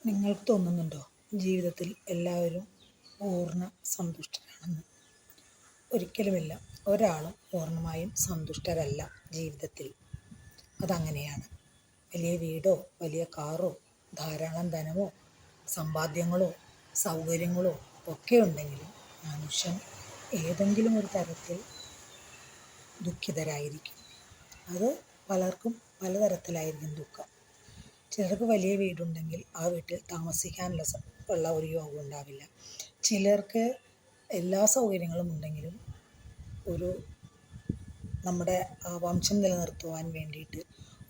നിങ്ങൾക്ക് തോന്നുന്നുണ്ടോ ജീവിതത്തിൽ എല്ലാവരും പൂർണ്ണ സന്തുഷ്ടരാണെന്ന്? ഒരിക്കലുമില്ല. ഒരാളും പൂർണ്ണമായും സന്തുഷ്ടരല്ല ജീവിതത്തിൽ. അതങ്ങനെയാണ്. വലിയ വീടോ വലിയ കാറോ ധാരാളം ധനമോ സമ്പാദ്യങ്ങളോ സൗകര്യങ്ങളോ ഒക്കെ ഉണ്ടെങ്കിലും മനുഷ്യൻ ഏതെങ്കിലും ഒരു തരത്തിൽ ദുഃഖിതരായിരിക്കും. അത് പലർക്കും പലതരത്തിലായിരിക്കും ദുഃഖം. ചിലർക്ക് വലിയ വീടുണ്ടെങ്കിൽ ആ വീട്ടിൽ താമസിക്കാനുള്ള ഉള്ള ഒരു യോഗം ഉണ്ടാവില്ല. ചിലർക്ക് എല്ലാ സൗകര്യങ്ങളും ഉണ്ടെങ്കിലും ഒരു നമ്മുടെ വംശം നിലനിർത്തുവാൻ വേണ്ടിയിട്ട്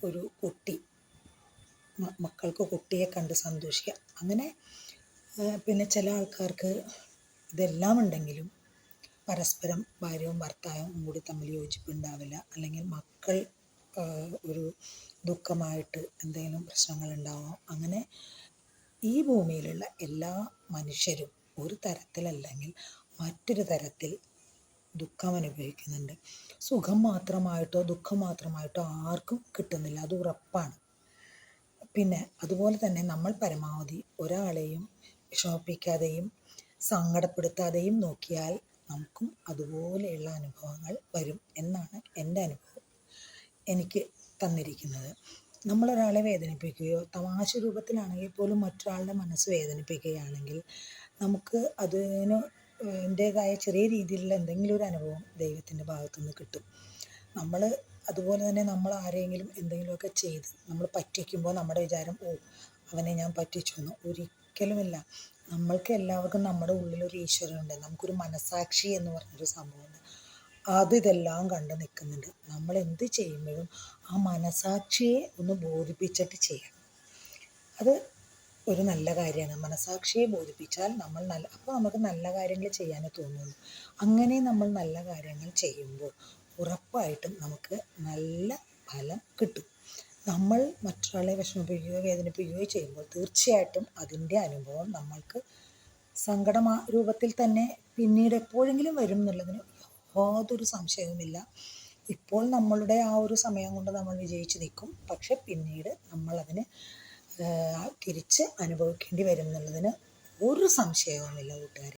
ഒരു കുട്ടി, മക്കൾക്ക് കുട്ടിയെ കണ്ട് സന്തോഷിക്കുക, അങ്ങനെ. പിന്നെ ചില ആൾക്കാർക്ക് ഇതെല്ലാം ഉണ്ടെങ്കിലും പരസ്പരം ഭാര്യയും ഭർത്താവും കൂടി തമ്മിൽ യോജിപ്പുണ്ടാവില്ല, അല്ലെങ്കിൽ മക്കൾ ഒരു ദുഃഖമായിട്ട് എന്തെങ്കിലും പ്രശ്നങ്ങളുണ്ടാവാം. അങ്ങനെ ഈ ഭൂമിയിലുള്ള എല്ലാ മനുഷ്യരും ഒരു തരത്തിലല്ലെങ്കിൽ മറ്റൊരു തരത്തിൽ ദുഃഖം അനുഭവിക്കുന്നുണ്ട്. സുഖം മാത്രമായിട്ടോ ദുഃഖം മാത്രമായിട്ടോ ആർക്കും കിട്ടുന്നില്ല, അത് ഉറപ്പാണ്. പിന്നെ അതുപോലെ തന്നെ നമ്മൾ പരമാവധി ഒരാളെയും വിഷമിപ്പിക്കാതെയും സങ്കടപ്പെടുത്താതെയും നോക്കിയാൽ നമുക്കും അതുപോലെയുള്ള അനുഭവങ്ങൾ വരും എന്നാണ് എൻ്റെ അനുഭവം എനിക്ക് തന്നിരിക്കുന്നത്. നമ്മളൊരാളെ വേദനിപ്പിക്കുകയോ തമാശ രൂപത്തിലാണെങ്കിൽ പോലും മറ്റൊരാളുടെ മനസ്സ് വേദനിപ്പിക്കുകയാണെങ്കിൽ നമുക്ക് അതിന് അതിൻ്റേതായ ചെറിയ രീതിയിലുള്ള എന്തെങ്കിലും ഒരു അനുഭവം ദൈവത്തിൻ്റെ ഭാഗത്തുനിന്ന് കിട്ടും. നമ്മൾ അതുപോലെ തന്നെ നമ്മൾ ആരെങ്കിലും എന്തെങ്കിലുമൊക്കെ ചെയ്ത് നമ്മൾ പറ്റിക്കുമ്പോൾ നമ്മുടെ വിചാരം, അവനെ ഞാൻ പറ്റിച്ചു എന്ന്. ഒരിക്കലുമില്ല. നമ്മൾക്ക് എല്ലാവർക്കും നമ്മുടെ ഉള്ളിലൊരു ഈശ്വരനുണ്ട്, നമുക്കൊരു മനസാക്ഷി എന്ന് പറഞ്ഞൊരു സംഭവമുണ്ട്. അത് ഇതെല്ലാം കണ്ട് നിൽക്കുന്നുണ്ട്. നമ്മൾ എന്ത് ചെയ്യുമ്പോഴും ആ മനസാക്ഷിയെ ഒന്ന് ബോധിപ്പിച്ചിട്ട് ചെയ്യണം. അത് ഒരു നല്ല കാര്യമാണ്. മനസാക്ഷിയെ ബോധിപ്പിച്ചാൽ അപ്പോൾ നമുക്ക് നല്ല കാര്യങ്ങൾ ചെയ്യാനേ തോന്നുള്ളൂ. അങ്ങനെ നമ്മൾ നല്ല കാര്യങ്ങൾ ചെയ്യുമ്പോൾ ഉറപ്പായിട്ടും നമുക്ക് നല്ല ഫലം കിട്ടും. നമ്മൾ മറ്റൊരാളെ വിഷമിപ്പിക്കുകയോ വേദനിപ്പിക്കുകയോ ചെയ്യുമ്പോൾ തീർച്ചയായിട്ടും അതിൻ്റെ അനുഭവം നമ്മൾക്ക് സങ്കട രൂപത്തിൽ തന്നെ പിന്നീട് എപ്പോഴെങ്കിലും വരും എന്നുള്ളതിന് യാതൊരു സംശയവുമില്ല. ഇപ്പോൾ നമ്മളുടെ ആ ഒരു സമയം കൊണ്ട് നമ്മൾ വിജയിച്ച് നിൽക്കും, പക്ഷെ പിന്നീട് നമ്മളതിന് തിരിച്ച് അനുഭവിക്കേണ്ടി വരും എന്നുള്ളതിന് ഒരു സംശയവുമില്ല കൂട്ടുകാരെ.